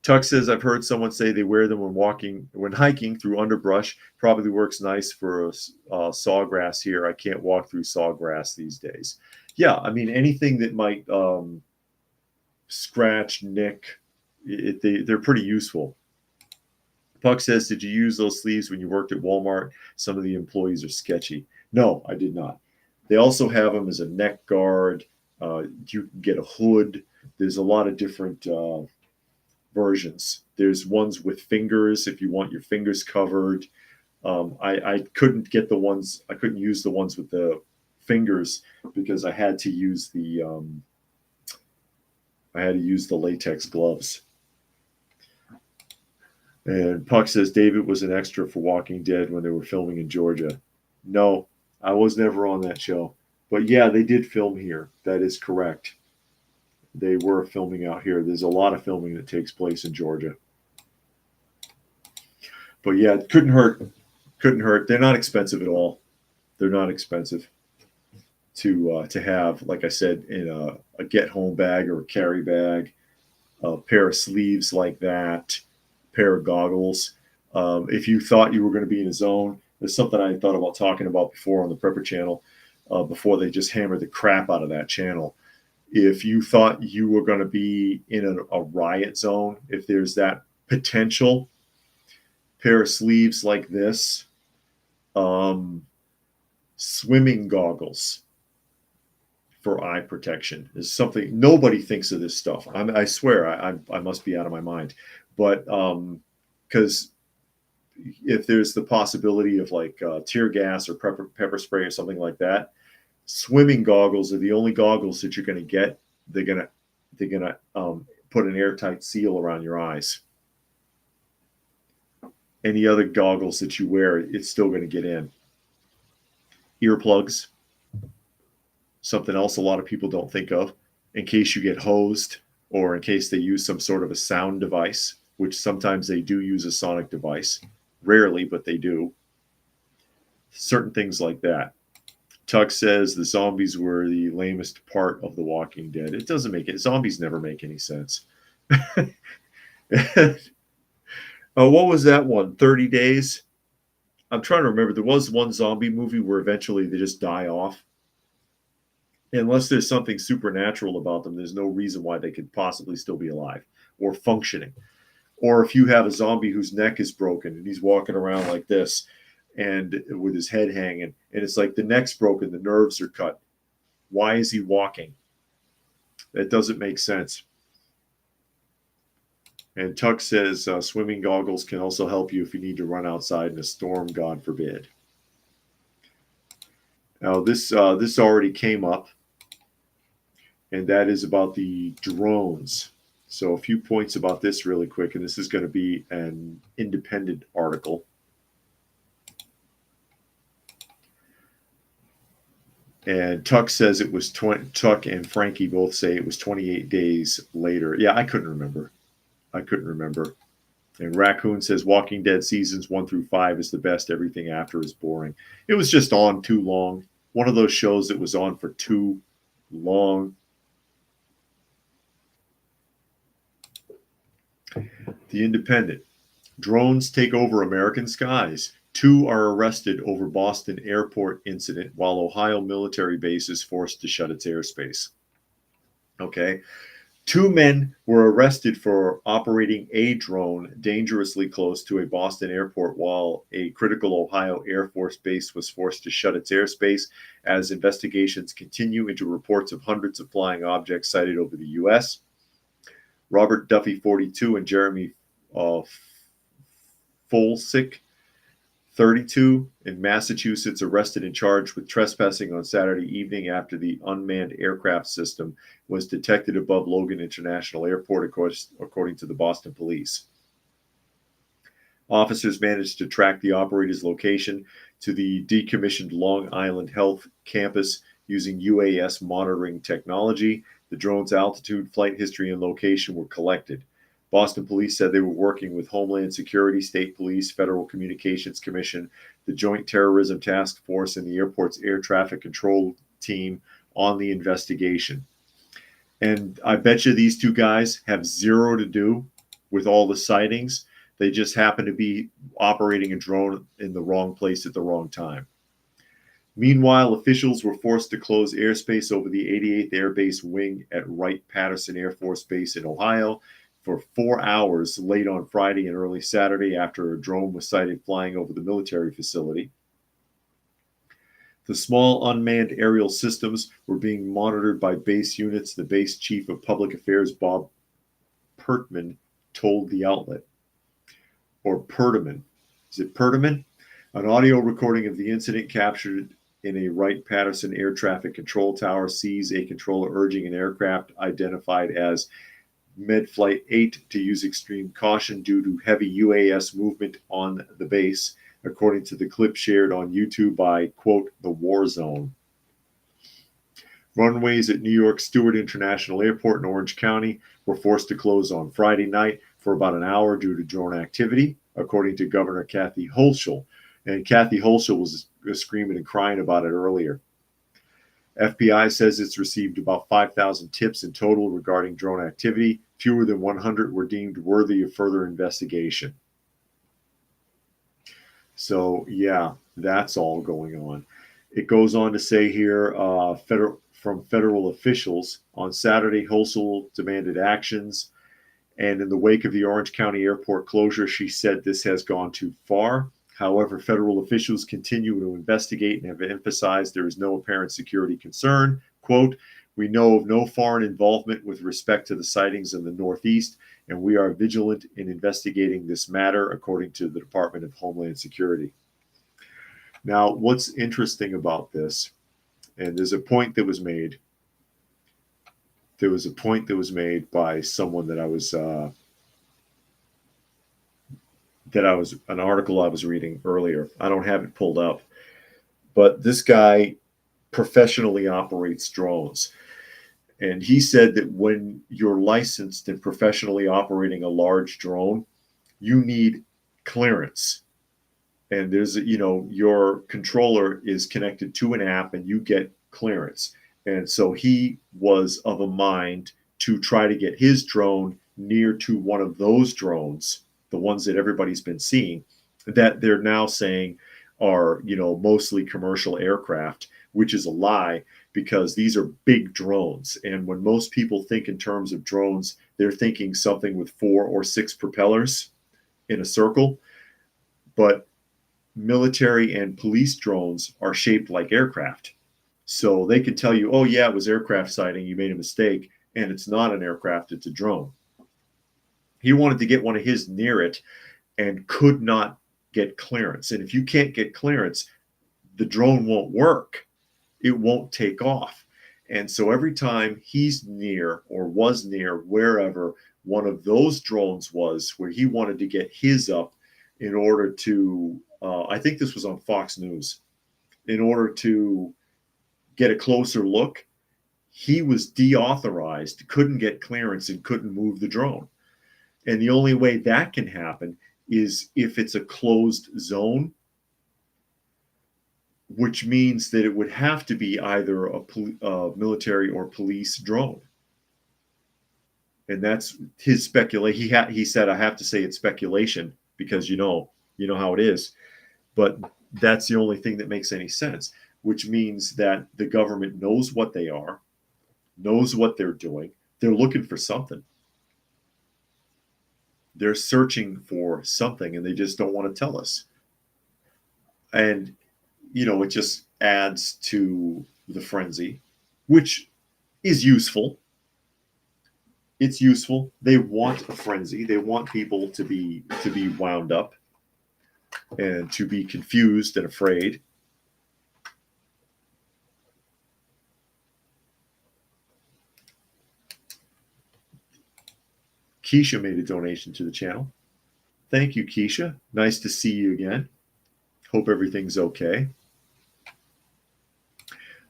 Tuck says, I've heard someone say they wear them when hiking through underbrush. Probably works nice for sawgrass here. I can't walk through sawgrass these days. Yeah, I mean, anything that might scratch, nick, they're pretty useful. Puck says, did you use those sleeves when you worked at Walmart? Some of the employees are sketchy. No, I did not. They also have them as a neck guard. You can get a hood. There's a lot of different versions. There's ones with fingers if you want your fingers covered. I couldn't get the ones. I couldn't use the ones with the fingers because I had to use the latex gloves. And Puck says David was an extra for Walking Dead when they were filming in Georgia. No, I was never on that show. But yeah, they did film here. That is correct. They were filming out here. There's a lot of filming that takes place in Georgia. But yeah, it couldn't hurt. They're not expensive at all. They're not expensive to have, like I said, in a get home bag or a carry bag, a pair of sleeves like that, pair of goggles. If you thought you were going to be in a zone, there's something I thought about talking about before on the Prepper channel, before they just hammered the crap out of that channel. If you thought you were going to be in a riot zone, if there's that potential, pair of sleeves like this, swimming goggles for eye protection is something nobody thinks of this stuff. I swear I must be out of my mind, but because if there's the possibility of like tear gas or pepper spray or something like that, swimming goggles are the only goggles that you're going to get. They're gonna put an airtight seal around your eyes. Any other goggles that you wear, it's still going to get in. Earplugs, something else a lot of people don't think of, in case you get hosed or in case they use some sort of a sound device, which sometimes they do use a sonic device. Rarely, but they do. Certain things like that. Tuck says the zombies were the lamest part of The Walking Dead. It doesn't make it. Zombies never make any sense. What was that one? 30 Days? I'm trying to remember. There was one zombie movie where eventually they just die off. Unless there's something supernatural about them, there's no reason why they could possibly still be alive or functioning. Or if you have a zombie whose neck is broken and he's walking around like this, and with his head hanging. And it's like the neck's broken, the nerves are cut. Why is he walking? That doesn't make sense. And Tuck says swimming goggles can also help you if you need to run outside in a storm, God forbid. Now, this already came up, and that is about the drones. So a few points about this really quick, and this is going to be an independent article. And Tuck says it was Tuck and Frankie both say it was 28 days later. Yeah, I couldn't remember. And Raccoon says Walking Dead seasons 1 through 5 is the best. Everything after is boring. It was just on too long. One of those shows that was on for too long. The Independent. Drones take over American skies. 2 are arrested over Boston airport incident, while Ohio military base is forced to shut its airspace. Okay. 2 men were arrested for operating a drone dangerously close to a Boston airport, while a critical Ohio Air Force base was forced to shut its airspace as investigations continue into reports of hundreds of flying objects sighted over the U.S. Robert Duffy, 42, and Jeremy Folsick, 32, in Massachusetts, arrested and charged with trespassing on Saturday evening after the unmanned aircraft system was detected above Logan International Airport, according to the Boston police. Officers managed to track the operator's location to the decommissioned Long Island Health campus using UAS monitoring technology. The drone's altitude, flight history, and location were collected. Boston police said they were working with Homeland Security, State Police, Federal Communications Commission, the Joint Terrorism Task Force, and the airport's air traffic control team on the investigation. And I bet you these 2 guys have zero to do with all the sightings. They just happen to be operating a drone in the wrong place at the wrong time. Meanwhile, officials were forced to close airspace over the 88th Air Base wing at Wright-Patterson Air Force Base in Ohio for 4 hours late on Friday and early Saturday after a drone was sighted flying over the military facility. The small unmanned aerial systems were being monitored by base units, the base chief of public affairs, Bob Pertman, told the outlet. Or Pertman. Is it Pertman? An audio recording of the incident captured in a Wright-Patterson air traffic control tower sees a controller urging an aircraft identified as Medflight 8 to use extreme caution due to heavy UAS movement on the base, according to the clip shared on YouTube by, quote, the War Zone. Runways at New York Stewart International Airport in Orange County were forced to close on Friday night for about an hour due to drone activity, according to Governor Kathy Hochul. And Kathy Hochul was screaming and crying about it earlier. FBI says it's received about 5,000 tips in total regarding drone activity. Fewer than 100 were deemed worthy of further investigation. So, yeah, that's all going on. It goes on to say here, from federal officials, on Saturday, Hochul demanded actions. And in the wake of the Orange County Airport closure, she said this has gone too far. However, federal officials continue to investigate and have emphasized there is no apparent security concern. Quote, we know of no foreign involvement with respect to the sightings in the Northeast, and we are vigilant in investigating this matter, according to the Department of Homeland Security. Now, what's interesting about this, and there's a point that was made. There was a point that was made by someone that I was an article I was reading earlier. I don't have it pulled up, but this guy professionally operates drones. And he said that when you're licensed and professionally operating a large drone, you need clearance. And there's, your controller is connected to an app and you get clearance. And so he was of a mind to try to get his drone near to one of those drones, the ones that everybody's been seeing, that they're now saying are, mostly commercial aircraft, which is a lie because these are big drones. And when most people think in terms of drones, they're thinking something with 4 or 6 propellers in a circle. But military and police drones are shaped like aircraft. So they can tell you, oh, yeah, it was aircraft sighting. You made a mistake. And it's not an aircraft, it's a drone. He wanted to get one of his near it and could not get clearance. And if you can't get clearance, the drone won't work. It won't take off. And so every time he's near or was near wherever one of those drones was, where he wanted to get his up in order to, I think this was on Fox News, in order to get a closer look, he was deauthorized, couldn't get clearance, and couldn't move the drone. And the only way that can happen is if it's a closed zone, which means that it would have to be either a military or police drone. And that's his speculation. He said, I have to say it's speculation because you know how it is. But that's the only thing that makes any sense, which means that the government knows what they are, knows what they're doing. They're looking for something. They're searching for something, and they just don't want to tell us. And, it just adds to the frenzy, which is useful. It's useful. They want a frenzy. They want people to be wound up and to be confused and afraid. Keisha made a donation to the channel. Thank you, Keisha. Nice to see you again. Hope everything's okay.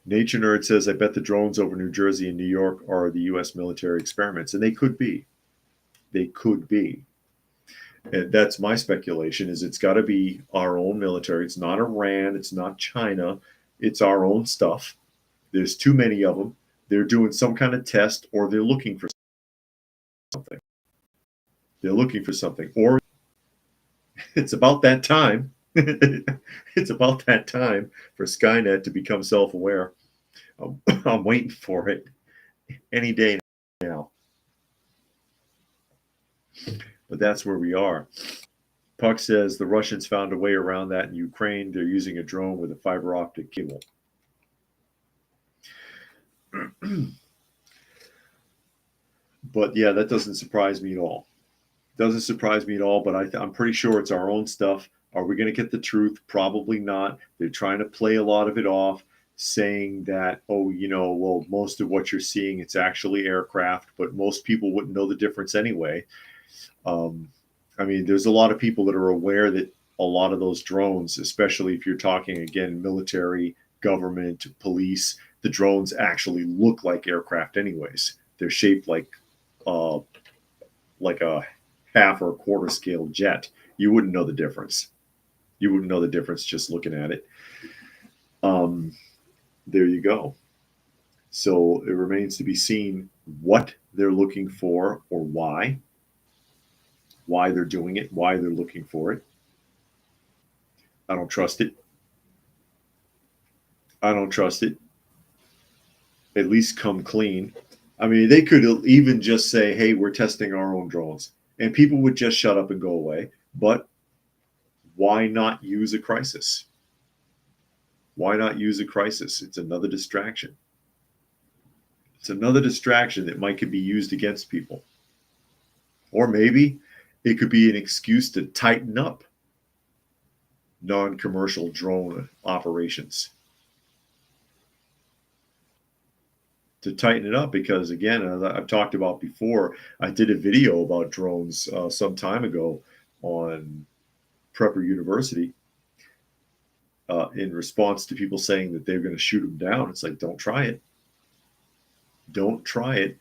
Nature Nerd says, I bet the drones over New Jersey and New York are the U.S. military experiments. And they could be. They could be. And that's my speculation, is it's got to be our own military. It's not Iran. It's not China. It's our own stuff. There's too many of them. They're doing some kind of test, or they're looking for something. They're looking for something. Or it's about that time. It's about that time for Skynet to become self-aware. I'm waiting for it any day now. But that's where we are. Puck says the Russians found a way around that in Ukraine. They're using a drone with a fiber optic cable. But yeah, that doesn't surprise me at all. Doesn't surprise me at all, but I'm pretty sure it's our own stuff. Are we going to get the truth? Probably not. They're trying to play a lot of it off, saying that, well, most of what you're seeing, it's actually aircraft, but most people wouldn't know the difference anyway. There's a lot of people that are aware that a lot of those drones, especially if you're talking, again, military, government, police, the drones actually look like aircraft anyways. They're shaped like a half or a quarter scale jet. You wouldn't know the difference. You wouldn't know the difference just looking at it. There you go. So it remains to be seen what they're looking for or why they're doing it, why they're looking for it. I don't trust it. I don't trust it. At least come clean. They could even just say, hey, we're testing our own drones. And people would just shut up and go away. But why not use a crisis? Why not use a crisis? It's another distraction. It's another distraction that could be used against people. Or maybe it could be an excuse to tighten up non-commercial drone operations. To tighten it up, because again, as I've talked about before, I did a video about drones some time ago on Prepper University in response to people saying that they're going to shoot them down. It's like, don't try it. Don't try it,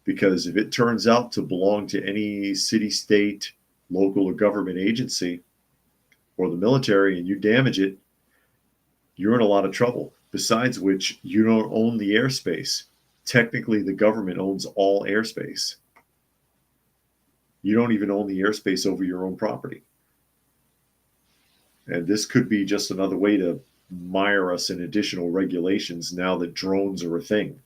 because if it turns out to belong to any city, state, local, or government agency or the military and you damage it, you're in a lot of trouble. Besides which, you don't own the airspace. Technically, the government owns all airspace. You don't even own the airspace over your own property. And this could be just another way to mire us in additional regulations now that drones are a thing.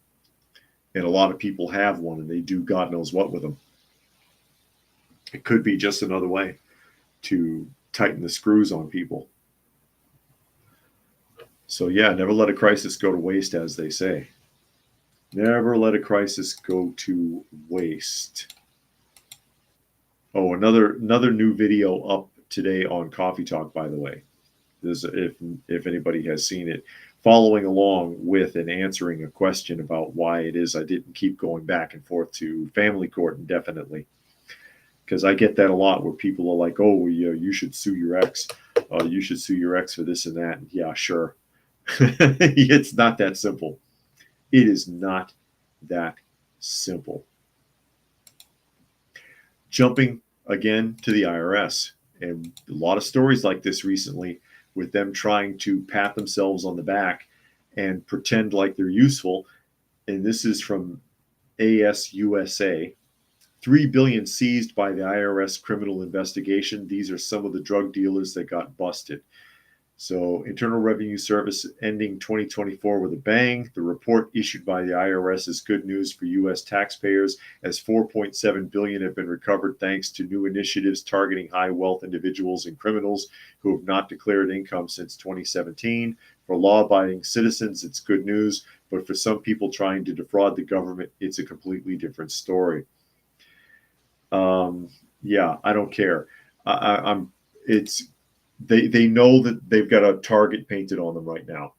And a lot of people have one and they do God knows what with them. It could be just another way to tighten the screws on people. So yeah, never let a crisis go to waste, as they say. Never let a crisis go to waste. Oh, another new video up today on Coffee Talk, by the way. This, if anybody has seen it, following along with and answering a question about why it is I didn't keep going back and forth to family court indefinitely. Because I get that a lot where people are like, oh, you should sue your ex. You should sue your ex for this and that. Yeah, sure. It's not that simple. It is not that simple. Jumping again to the IRS, and a lot of stories like this recently with them trying to pat themselves on the back and pretend like they're useful. And this is from ASUSA. 3 billion seized by the IRS criminal investigation. These are some of the drug dealers that got busted. So, Internal Revenue Service ending 2024 with a bang. The report issued by the IRS is good news for U.S. taxpayers, as 4.7 billion have been recovered thanks to new initiatives targeting high wealth individuals and criminals who have not declared income since 2017. For law-abiding citizens, it's good news, but for some people trying to defraud the government, it's a completely different story. Yeah, I don't care. I'm. It's. They know that they've got a target painted on them right now.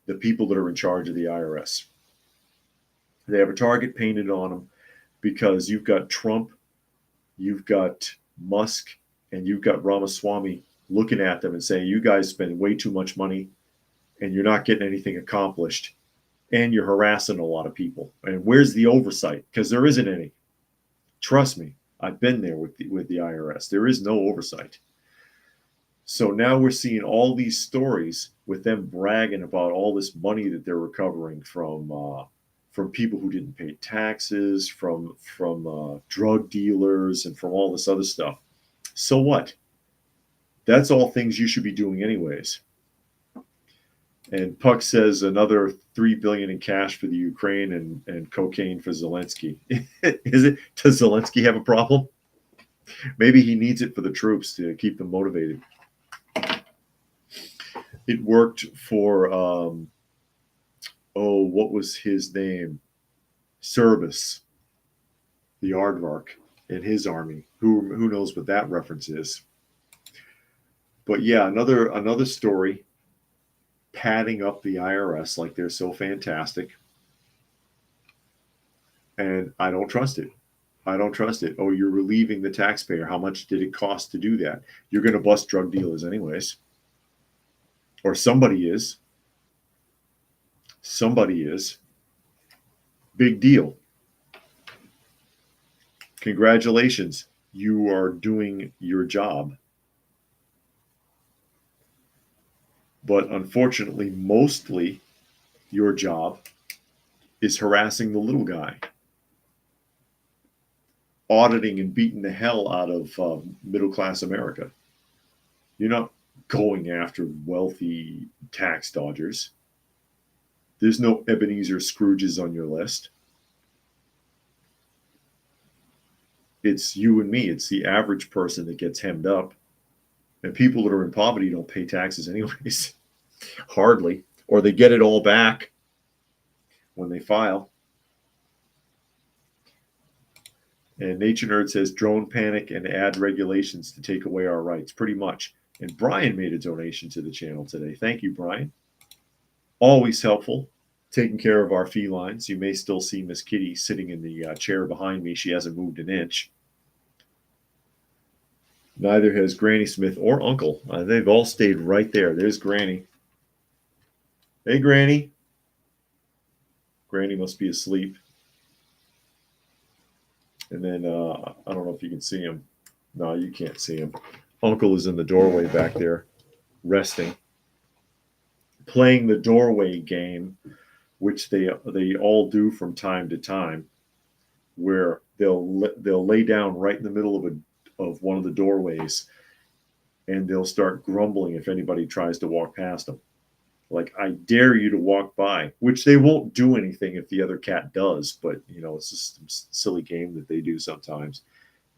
The people that are in charge of the IRS. They have a target painted on them because you've got Trump, you've got Musk, and you've got Ramaswamy looking at them and saying, you guys spend way too much money and you're not getting anything accomplished and you're harassing a lot of people. And where's the oversight? Because there isn't any. Trust me, I've been there with the IRS. There is no oversight. So now we're seeing all these stories with them bragging about all this money that they're recovering from people who didn't pay taxes, from drug dealers, and from all this other stuff. So what? That's all things you should be doing anyways. And Puck says another 3 billion in cash for the Ukraine and cocaine for Zelensky. Is it? Does Zelensky have a problem? Maybe he needs it for the troops to keep them motivated. It worked for what was his name? Service, the aardvark in his army. Who knows what that reference is? But yeah, another story padding up the IRS like they're so fantastic. And I don't trust it. I don't trust it. Oh, you're relieving the taxpayer. How much did it cost to do that? You're going to bust drug dealers anyways. Or somebody is. Somebody is. Big deal. Congratulations. You are doing your job. But unfortunately, mostly your job is harassing the little guy, auditing and beating the hell out of middle-class America. You're not going after wealthy tax dodgers. There's no Ebenezer Scrooges on your list. It's you and me. It's the average person that gets hemmed up. And people that are in poverty don't pay taxes anyways. Hardly. Or they get it all back when they file. And Nature Nerd says drone panic and add regulations to take away our rights. Pretty much. And Brian made a donation to the channel today. Thank you, Brian. Always helpful. Taking care of our felines. You may still see Miss Kitty sitting in the chair behind me. She hasn't moved an inch. Neither has Granny Smith or Uncle. They've all stayed right there. There's Granny. Hey, Granny. Granny must be asleep. And then, I don't know if you can see him. No, you can't see him. Uncle is in the doorway back there, resting. Playing the doorway game, which they all do from time to time, where they'll lay down right in the middle of one of the doorways, and they'll start grumbling if anybody tries to walk past them. Like, I dare you to walk by, which they won't do anything if the other cat does, but it's just a silly game that they do sometimes,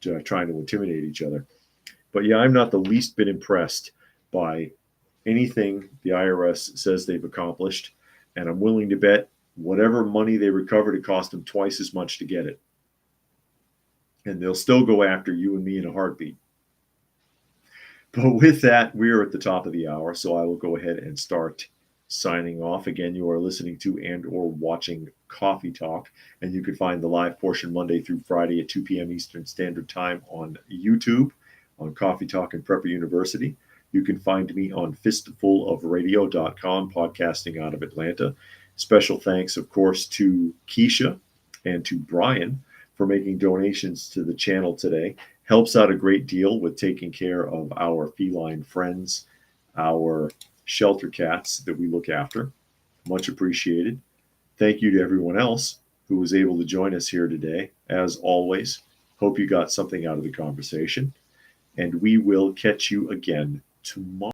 trying to intimidate each other. But yeah, I'm not the least bit impressed by anything the IRS says they've accomplished, and I'm willing to bet whatever money they recovered, it cost them twice as much to get it. And they'll still go after you and me in a heartbeat. But with that, we are at the top of the hour, so I will go ahead and start signing off. Again, you are listening to and or watching Coffee Talk, and you can find the live portion Monday through Friday at 2 p.m. Eastern Standard Time on YouTube, on Coffee Talk and Prepper University. You can find me on fistfulofradio.com, podcasting out of Atlanta. Special thanks, of course, to Keisha and to Brian for making donations to the channel today. Helps out a great deal with taking care of our feline friends, our shelter cats that we look after. Much appreciated. Thank you to everyone else who was able to join us here today. As always, hope you got something out of the conversation, and we will catch you again tomorrow.